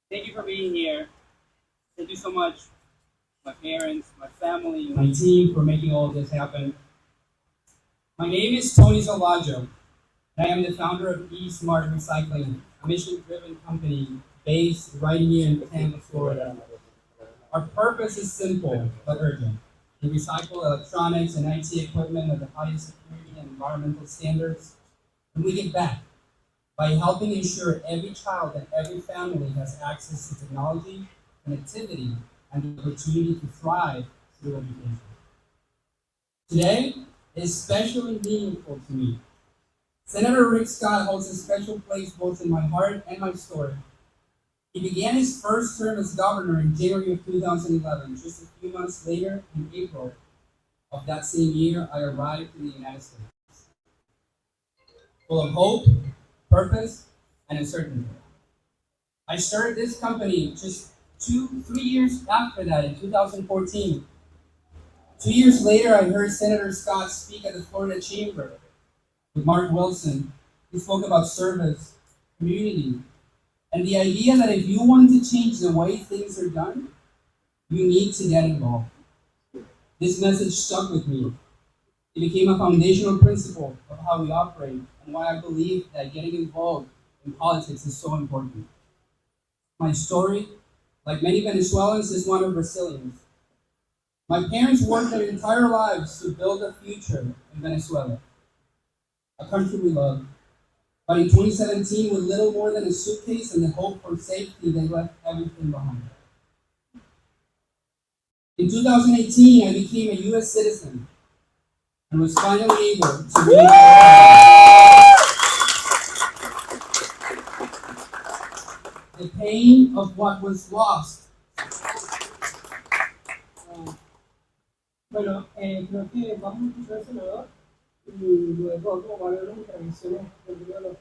Thank you for being here. Thank you so much, my parents, my family, my team for making all of this happen. My name is Tony Salvaggio, and I am the founder of eSmart Recycling, a mission-driven company based right here in Tampa, Florida. Our purpose is simple but urgent. We recycle electronics and IT equipment with the highest security and environmental standards, and we give back by helping ensure every child and every family has access to technology, connectivity, and the opportunity to thrive through education. Today is especially meaningful to me. Senator Rick Scott holds a special place both in my heart and my story. He began his first term as governor in January of 2011. Just a few months later, in April of that same year, I arrived in the United States, full of hope, purpose, and uncertainty. I started this company just 3 years after that, in 2014. 2 years later, I heard Senator Scott speak at the Florida Chamber with Mark Wilson. He spoke about service, community, and the idea that if you want to change the way things are done, you need to get involved. This message stuck with me. It became a foundational principle of how we operate and why I believe that getting involved in politics is so important. My story, like many Venezuelans, is one of resilience. My parents worked their entire lives to build a future in Venezuela, a country we love. But in 2017, with little more than a suitcase and the hope for safety, they left everything behind. In 2018, I became a US citizen and was finally able to the pain of what was lost. Bueno, creo que vamos a escuchar al senador y luego como va a haber unas intervenciones del día de los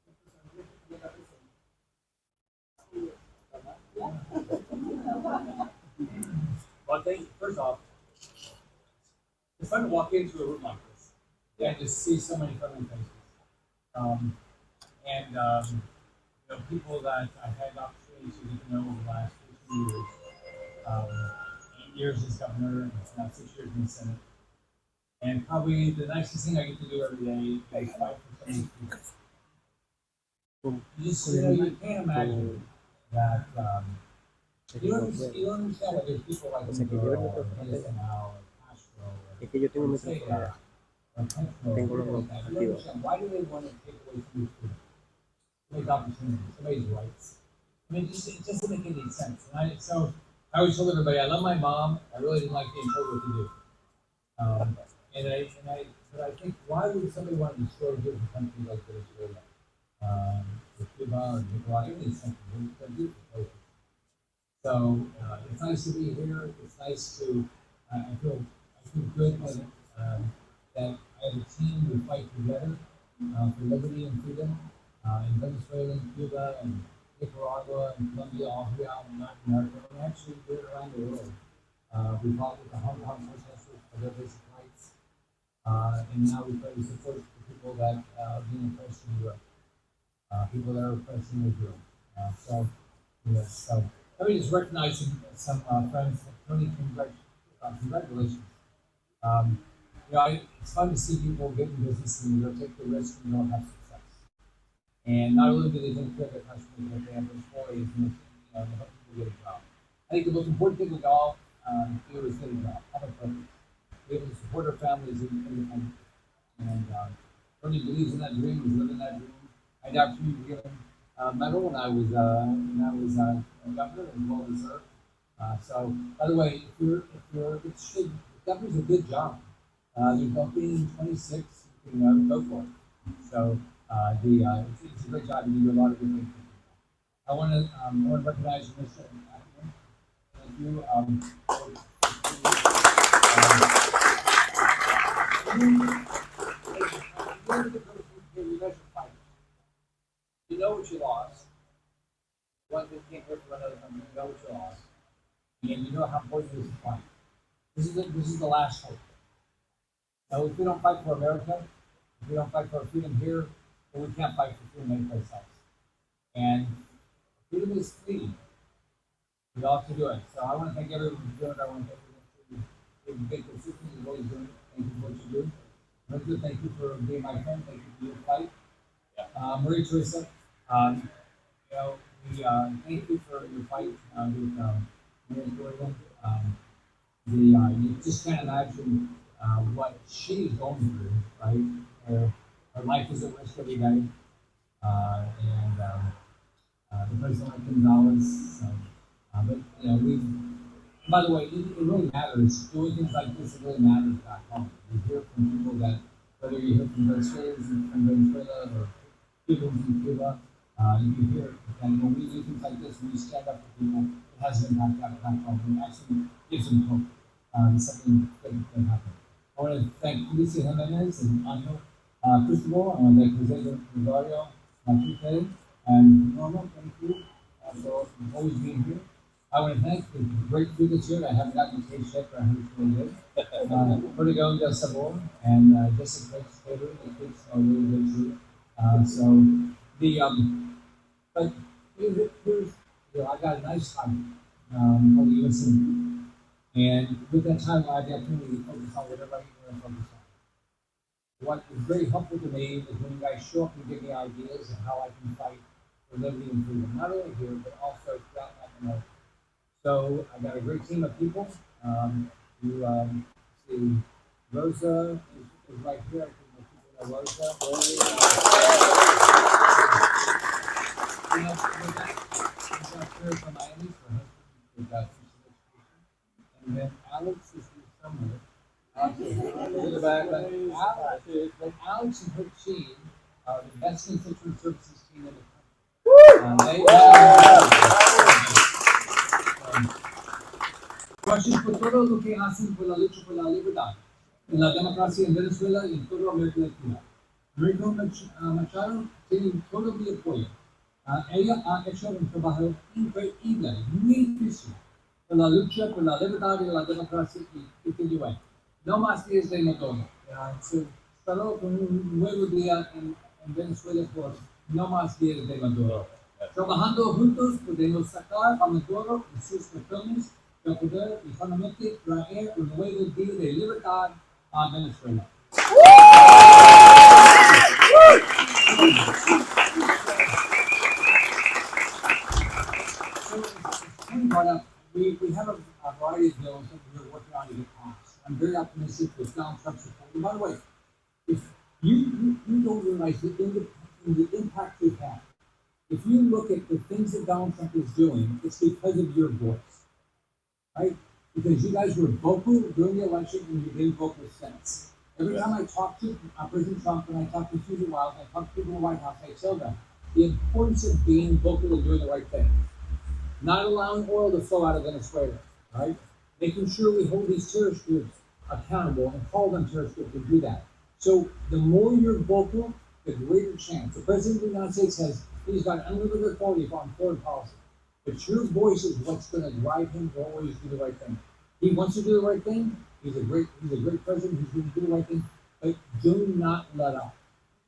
personajes de la Well, first off, it's fun to walk into a room like this and just see so many friendly faces. Um, and people that I've had the opportunity to get to know over the last 15 years. 8 years as governor, and now 6 years in the Senate. And probably the nicest thing I get to do every day is fight for some of these people. You can't imagine that. You don't understand why there's people like Maduro or Venezuela or Castro or Ortega or Petro, people like that. You don't understand why do they want to take away from these people? Somebody's opportunity, somebody's rights. I mean, it just doesn't make any sense. So I always told everybody, I love my mom. I really didn't like being told what to do. But I think, why would somebody want to destroy a beautiful country like Venezuela, or Cuba, or Nicolás? Any country, they're beautiful places. So it's nice to be here. It's nice to. I feel good that I have a team who fight together for liberty and freedom in Venezuela, and Cuba, and Nicaragua, and Colombia, all throughout Latin America, and actually do it around the world. We fought with the Hong Kong protesters for their basic rights, and now we try to support the people that are being oppressed in Europe, people that are oppressed in Israel. So let me just recognize some friends. Tony, congratulations. It's fun to see people get in business and they'll take the risk and they'll have success. And not only do they take care of their customers, but they have employees and they help people get a job. I think the most important thing we all do is get a job, have a purpose, be able to support our families independently. And Tony believes in that dream, he's living that dream. I had the opportunity to give him medal when I was governor, and well deserved. So, by the way, if you're interested, governor's a good job. You're being 26, you can go for it. So, it's a great job. You do a lot of good things. I want to recognize Mr. Ackerman. Thank you. You know what you lost. One thing can't hear from another country. You know what you lost, and you know how important it is to fight. This is the last hope. Now, if we don't fight for America, if we don't fight for our freedom here, then we can't fight for freedom anyplace else. And freedom is fleeting. We all have to do it. So I want to thank everyone for doing it. I want to thank everyone for being consistent and always doing it. Thank you for what you do. Richard, thank you for being my friend. Thank you for your fight. Maria Teresa, you know, we thank you for your fight with Venezuela. You just can't imagine what she's going through, right? Her life is at risk every day, and the president like Gonzalez. But you know, we. By the way, it really matters. Doing things like this, it really matters back home. We hear from people that, whether you hear from Venezuela or people in Cuba, you hear that when we do things like this, when we stand up for people, it has an impact back home. And actually gives them hope that something good can happen. I want to thank Felicia Jimenez and Angel Cristobal. I want to thank Jose Rosario Matute and Norma. Thank you for always being here. I want to thank the great food that's here. I haven't gotten a taste yet, but I heard it's really good. Vertigo del Sabor and Jessica Craig's favorite. The cakes are really good too. So but here's, I got a nice time called the USA. And with that time, I had the opportunity to focus on whatever I want to focus on. What is very helpful to me is when you guys show up and give me ideas of how I can fight for liberty and freedom, not only here, but also throughout Latin America. So I got a great team of people. You see, Rosa is right here. I think most people know Rosa. We got her from Miami for her education. And then Alex is here somewhere. In the back, but Alex and her team are the best constituent services team in the country. Gracias por todo lo que hacen por la lucha por la libertad, en la democracia en Venezuela y en toda América Latina. Rico Machado tiene todo mi apoyo. Ella ha hecho un trabajo increíble, muy difícil, por la lucha por la libertad y la democracia y continúa. No más días de Maduro. Espero con un nuevo día en Venezuela por no más días de Maduro. Trabajando juntos podemos sacar a Maduro y sus patrones del poder y finalmente traer un nuevo día de libertad a Venezuela. We have a variety of bills that we're working on to get passed. I'm very optimistic with Donald Trump's support. And by the way, if you don't realize the impact we've had. If you look at the things that Donald Trump is doing, it's because of your voice, right? Because you guys were vocal during the election and you've been vocal since. Every time I talk to President Trump and I talk to Susan Wild, I talk to people in the White House, I tell them the importance of being vocal and doing the right thing. Not allowing oil to flow out of Venezuela, right? Making sure we hold these terrorist groups accountable and call them terrorist groups and do that. So the more you're vocal, the greater chance. The President of the United States he's got unlimited authority on foreign policy. But your voice is what's going to drive him to always do the right thing. He wants to do the right thing. He's a great president. He's going to do the right thing. But do not let up.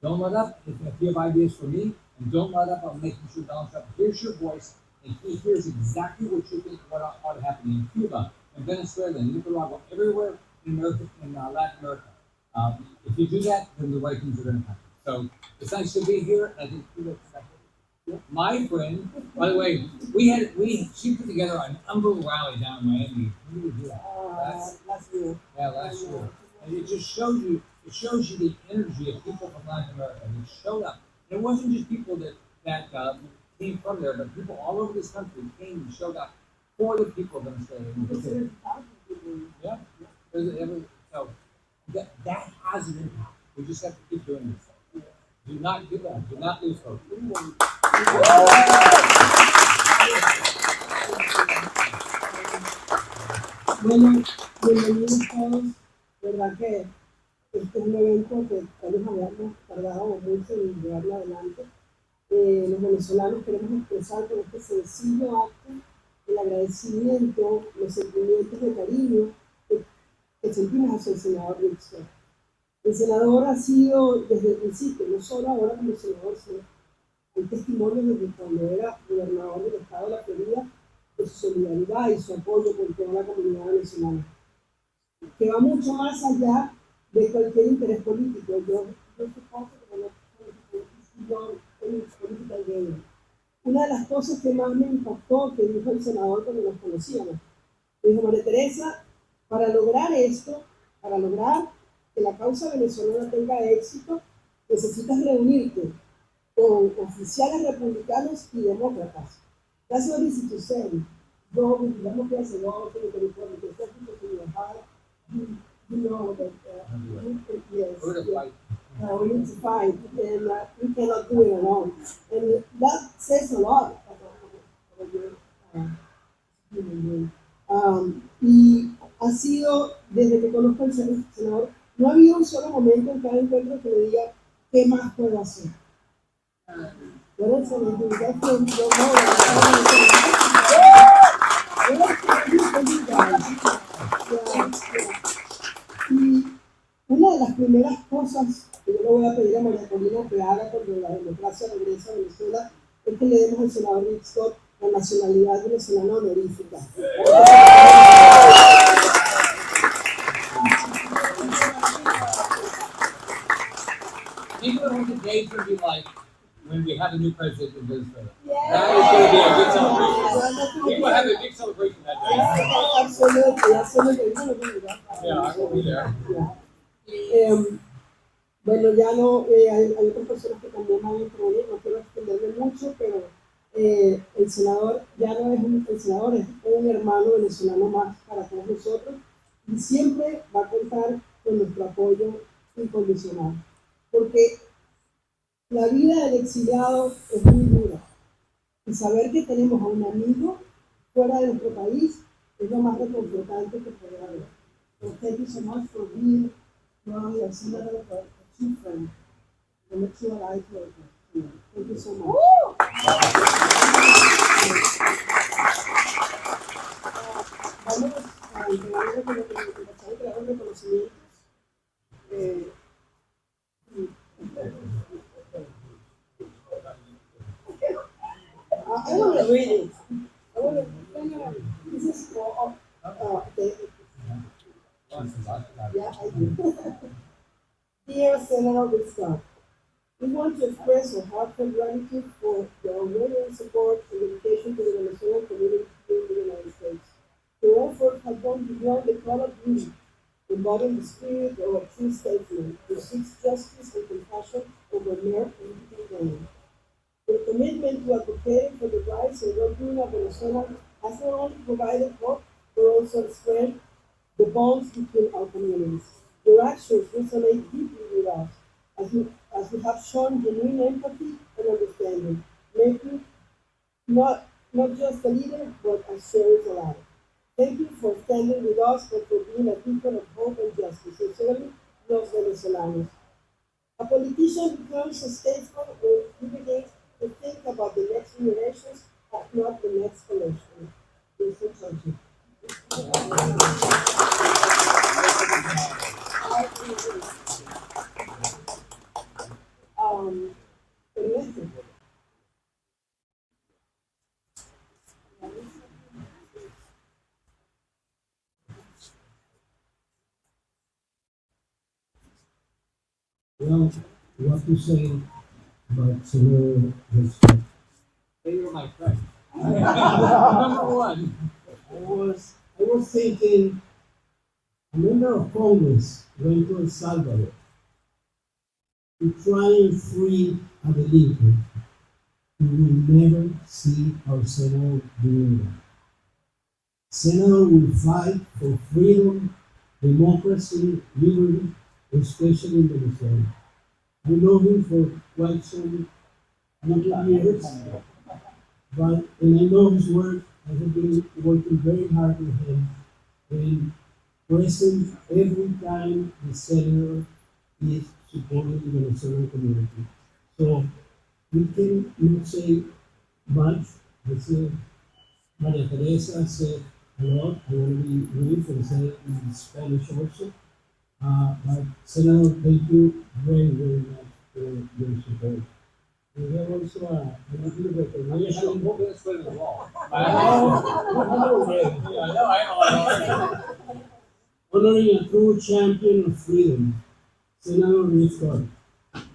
Don't let up if you have ideas for me. And don't let up on making sure Donald Trump hears your voice and he hears exactly what you think what ought to happen in Cuba, in Venezuela, in Nicaragua, everywhere in America, in Latin America. If you do that, then the right things are going to happen. So it's nice to be here. I think my friend, by the way, she put together an umbrella rally down in Miami. When did we do that? Last year. Yeah, last year. And it just shows you the energy of people from Latin America. They showed up. And it wasn't just people that came from there, but people all over this country came and showed up for the people of Venezuela. Yeah. So that has an impact. We just have to keep doing this. Do not give up. Do not lose hope. Bueno, bienvenidos todos. Verdad que este es un evento que tal vez habíamos tardado mucho en llevarlo adelante. Los venezolanos queremos expresar con este sencillo acto el agradecimiento, los sentimientos de cariño que sentimos hacia el senador Nixon. El senador ha sido desde el principio, no solo ahora como senador, sino Hay testimonios desde cuando era gobernador del estado de la Florida de su solidaridad y su apoyo con toda la comunidad venezolana, que va mucho más allá de cualquier interés político. Yo supongo que no es política de una de las cosas que más me impactó que dijo el senador cuando nos conocíamos. Dijo: María Teresa, para lograr esto, para lograr que la causa venezolana tenga éxito, necesitas reunirte con oficiales republicanos y demócratas. That's what is to say. Go with Democrats and all the Republicans, especially to your heart. You know that yes, we need to fight, and we cannot do it alone. And that says a lot about human being. Y ha sido, desde que conozco al senador, no ha habido un solo momento en cada encuentro que le diga qué más puedo hacer. What else can I do? That's what you don't know. What else can I do for you guys? Y una de las primeras cosas que yo le voy a pedir a María Corina que haga cuando la democracia regrese a Venezuela es que le demos al senador Rick Scott la nacionalidad venezolana honorífica. Think about what the day's going to be like when we have a new president in Venezuela. Yeah. That is going to be a good celebration. We will have a big celebration that day. Absolutely. Yeah, I will be there. Bueno, ya no, hay otras personas que también van a intervenir, no quiero extenderme mucho, pero el senador ya no es el senador, es un hermano venezolano más para todos nosotros y siempre va a contar con nuestro apoyo incondicional. Porque la vida del exiliado es muy dura y saber que tenemos a un amigo fuera de nuestro país es lo más reconfortante que puede haber. So thank you so much for being one of a true friend and a true ally to us. Thank you so much. Vamos a entregarle con los reconocimientos. I want to read it. I want to. This is for. Yeah, I do. Dear Senator Scott, we want to express our heartfelt gratitude for the unwavering support and dedication to the Venezuelan community in the United States. Your efforts have gone beyond the call of duty, embodying the spirit of a true statesman who seeks justice and compassion over mere political gain. Your commitment to advocating for the rights and well-being of Venezuela has not only provided hope, but also strengthened the bonds between our communities. Your actions resonate deeply with us, as you have shown genuine empathy and understanding, making not just a leader, but a shared ally. Thank you for standing with us and for being a beacon of hope and justice, sincerely, los venezolanos. A politician becomes a statesman when he begins to think about the next generations, not the next election. Winston Churchill. Well, what to say about Senator Scott? You're my friend. Number one. I was thinking, a member of Congress went to El Salvador to try and free a delinquent. We will never see our senator doing that. Senator will fight for freedom, democracy, liberty, especially in Venezuela. I know him for quite some number of years, and I know his work. I have been working very hard with him and present every time the senator is supporting the Venezuelan community. So we can not say much. Maria Teresa said a lot. I want to be brief and say it in Spanish also. But Senator, thank you very, very much for your support. We have also a little I'm just recognition. going to this foot in the wall. Honoring a true champion of freedom, Senator Rick Scott,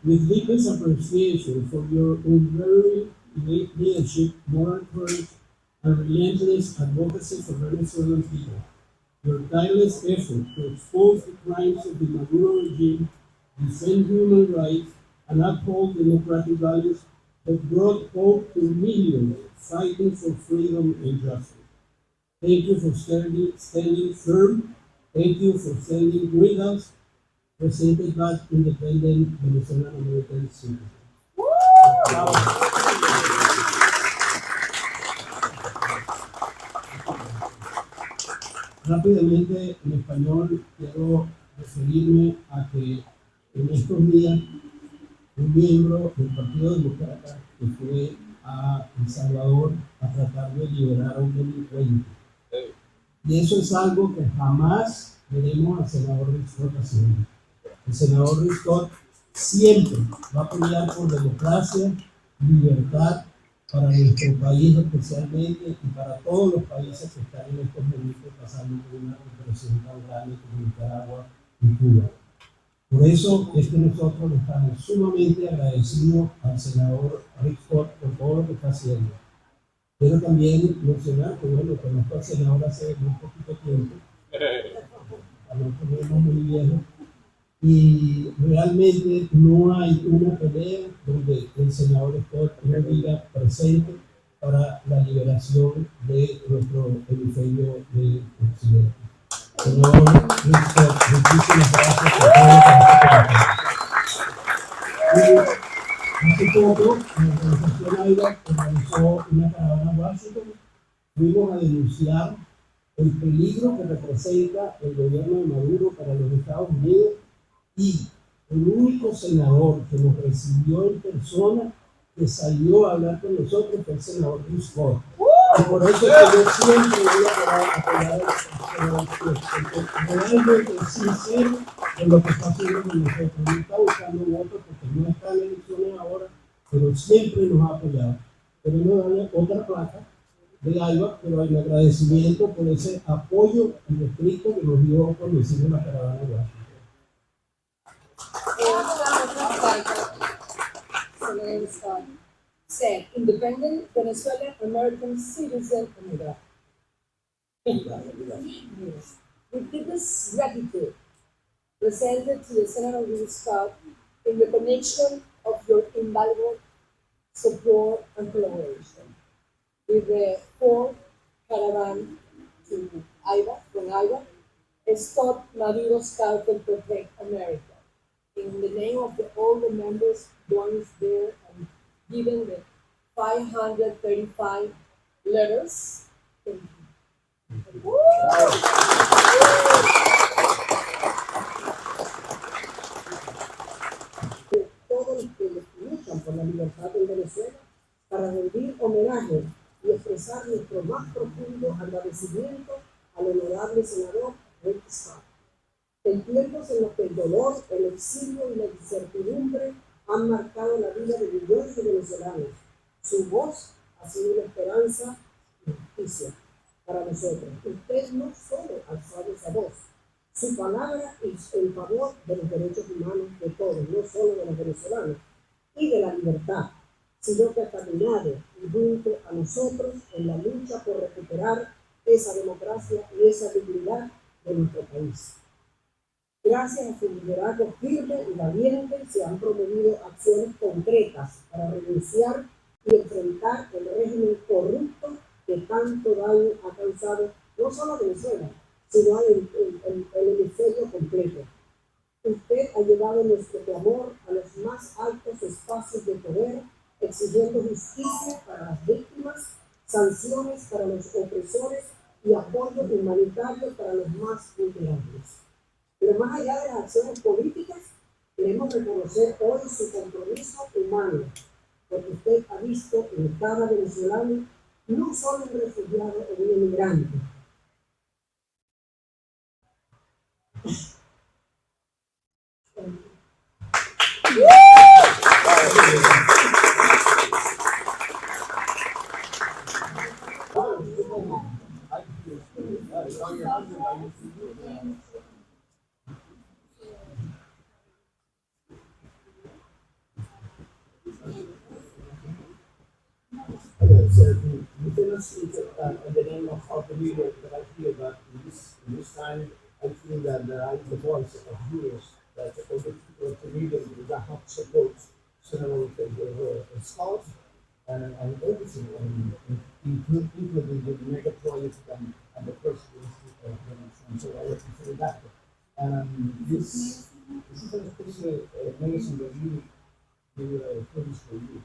with deepest appreciation for your unwavering leadership, moral courage, and relentless advocacy for Venezuelan people. Your tireless effort to expose the crimes of the Maduro regime, defend human rights, and uphold democratic values have brought hope to millions fighting for freedom and justice. Thank you for standing firm. Thank you for standing with us, presented by independent Venezuelan American citizens. Rápidamente, en español, quiero referirme a que en estos días un miembro del Partido Demócrata que fue a El Salvador a tratar de liberar a un delincuente. Y eso es algo que jamás veremos al senador Rick Scott haciendo. El senador Rick Scott siempre va a pelear por democracia, libertad para nuestro país especialmente y para todos los países que están en estos momentos pasando por una represión tan grande como Nicaragua y Cuba. Por eso es que nosotros le estamos sumamente agradecidos al senador Rick Scott por todo lo que está haciendo. Quiero también mencionar que, bueno, conozco al senador hace muy poquito tiempo, a no ponernos muy viejos, y realmente no hay una pelea donde el senador Scott no diga presente para la liberación de nuestro hemisferio de Occidente. Senador Rick Scott, muchísimas gracias por todo lo que hace. Hace poco, la organización AIDA organizó una caravana a Washington. Fuimos a denunciar el peligro que representa el gobierno de Maduro para los Estados Unidos y el único senador que nos recibió en persona, que salió a hablar con nosotros, fue el senador Rick Scott. Y por eso es que yo siempre voy a apoyar realmente sincero en lo que está haciendo con nosotros. No está buscando votos porque no está en elecciones ahora, pero siempre nos ha apoyado. Queremos darle otra placa de AIBA, pero el agradecimiento por ese apoyo irrestricto que nos dio cuando hicimos la caravana de Washington. Senator Scott said, independent Venezuelan American citizen. With deepest gratitude presented to the Senator Rick Scott in the connection of your invaluable support and collaboration with the fourth caravan to IVA, from IVA, Stop Maduro's Cartel Protect America. In the name of all the members joined there and given the 535 letters. Thank you. Todos los que luchan por la libertad en Venezuela para rendir homenaje y expresar nuestro más profundo agradecimiento al honorable senador Rick Scott. En tiempos en los que el dolor, el exilio y la incertidumbre han marcado la vida de millones de venezolanos, su voz ha sido una esperanza y justicia para nosotros. Usted no solo alzó esa voz, su palabra es en favor de los derechos humanos de todos, no solo de los venezolanos, y de la libertad, sino que ha caminado junto a nosotros en la lucha por recuperar esa democracia y esa dignidad de nuestro país. Gracias a su liderazgo firme y valiente se han promovido acciones concretas para renunciar y enfrentar el régimen corrupto que tanto daño ha causado no solo a Venezuela, sino al hemisferio completo. Usted ha llevado nuestro clamor a los más altos espacios de poder, exigiendo justicia para las víctimas, sanciones para los opresores y apoyo humanitario para los más vulnerables. Pero más allá de las acciones políticas, queremos reconocer hoy su compromiso humano, porque usted ha visto en cada venezolano no solo un refugiado o un inmigrante. you cannot speak in the name of the leader that I feel that in this time, I feel that I am the voice of viewers, that all the people of the region that have support, so that we can the scouts and everything, and including the mega projects and the presidency of Venezuela. So I appreciate that. This is a special medicine that you produce for you.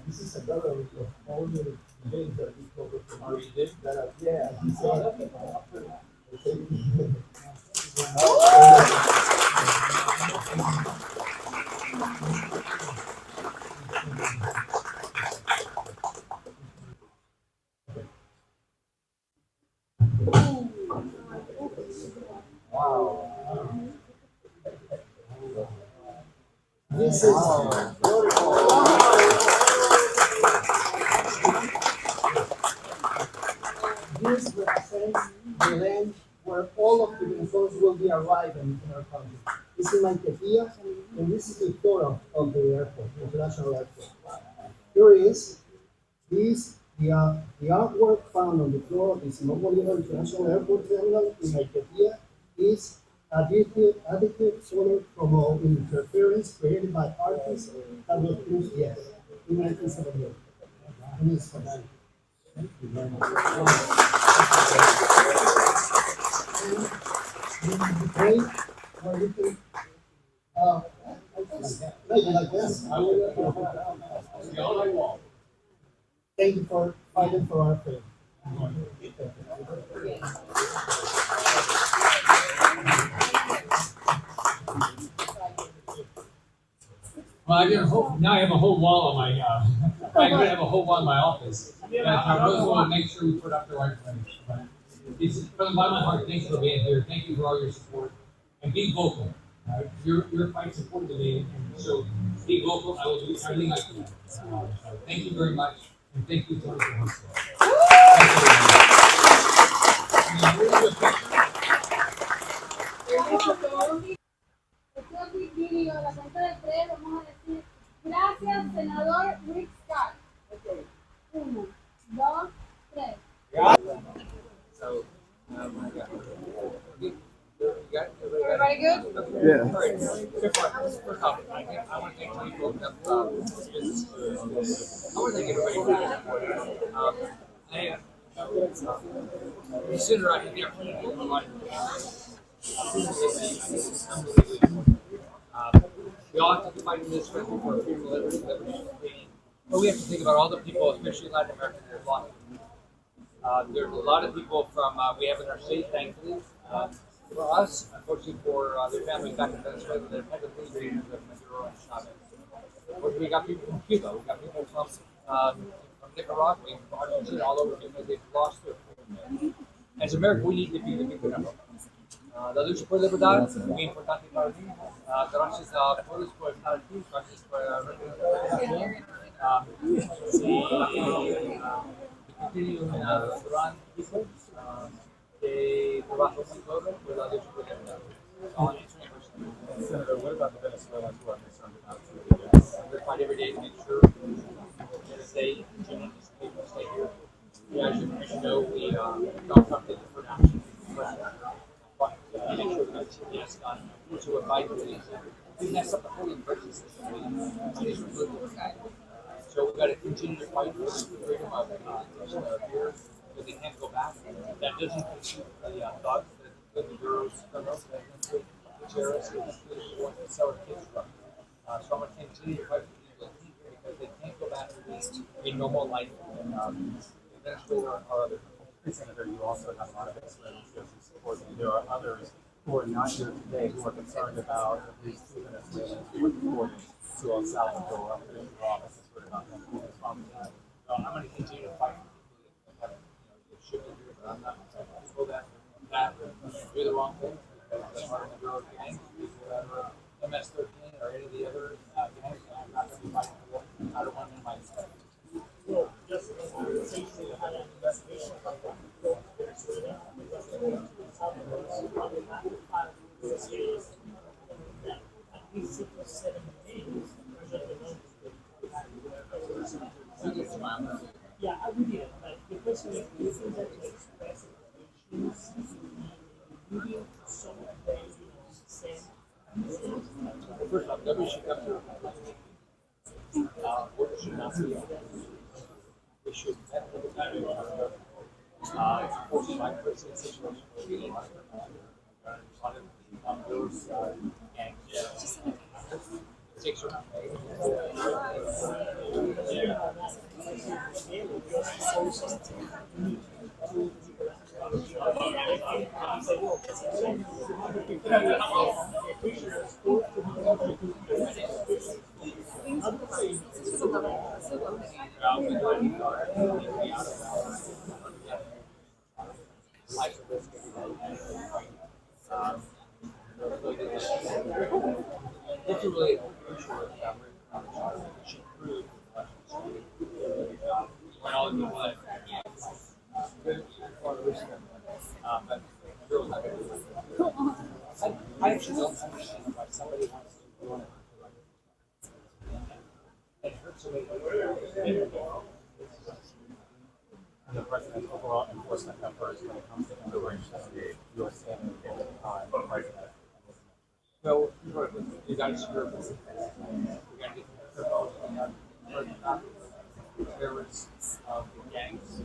This is a gallery of all the events that we covered. Oh, you did? That are, yeah, as you said. This is this represents the land where all of the Venezuelans will be arriving in our country. This is my Tequila, and this is the photo of the airport, the international airport. Here is the artwork found on the floor of the Simón Bolívar International Airport Terminal in Nigeria is additive solar promo interference created by artist Carlos Cruz Diaz in 1978. And it's fantastic. Thank you very much. Okay, where you can, like this. Thank you for fighting for our faith. Well, now I have a whole wall on my. I'm gonna have a whole wall in my office. But I really want to make sure we put up the right place. But it's from the bottom of my heart. Thank you for being here. Thank you for all your support and be vocal. Your fight supported me, and so be vocal. I will do everything I can. So thank you very much, and thank you for hosting. Después del video, la cuenta de tres, vamos a decir gracias, senador Rick Scott. Okay. 1, 2, 3. So, Everybody good? Yeah. All right. First off, I want to thank Tony for opening up this business. I want to thank everybody for their support. We sit around here, the opportunity to do a lot of we all have to fight in this country for freedom, liberty, but we have to think about all the people, especially in Latin America, that are lost. There's a lot of people from we have in our state, thankfully. For us, unfortunately, for their families back in Venezuela, they're technically regions of Maduro and Chavez. We got people from Cuba, we got people from Nicaragua, from Argentina, all over because they've lost their freedom. As America, we need to be the people that help. La lucha por libertad es muy importante para mí. Gracias a todos por estar aquí, gracias por la representación. Continue a run people que trabajan muy duro por la lucha por libertad. Senator, what about the Venezuelans who are concerned about We fight every day to make sure that they continue to stay here. As you know, we don't come to different actions. Make sure that yes, which would fight for these. We mess up the whole immigration system. So we've got to continue to fight for the freedom of here, so they can't go back. That doesn't include the thoughts that the Bureau's criminals, the terrorists, the ones that sell our kids from. So I'm going to continue to fight for people here because they can't go back to a normal life in Venezuela or other countries. Senator, you also have a lot of Venezuelans who support you. There are others who are not here today who are concerned about at least two Venezuelans who were deported to El Salvador under your office. I'm going to continue to fight for people that should be here, but I'm not going to people that do the wrong thing. Because are in the Bureau of gangs, people that are MS-13 or any of the other gangs, I'm not going to be fighting for them. I don't want them in my state. Well, just essentially the high investigation from Venezuela, at least 6 or 7 days, Yeah, I would did. But the question is, do you think that to express issues moving some of them, same? First off, nobody should come to work should not be they should force my personal situation will be and takes her it's a really crucial she proved when all the what but girls not gonna do it. I actually don't understand why somebody wants to do it. It hurts me. And the president's overall enforcement efforts when it comes to immigration, you are standing in the president. So you got to secure this. We got to get the terrorists of the gangs.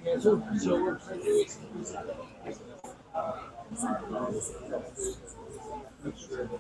Yeah, so we're trying to make sure that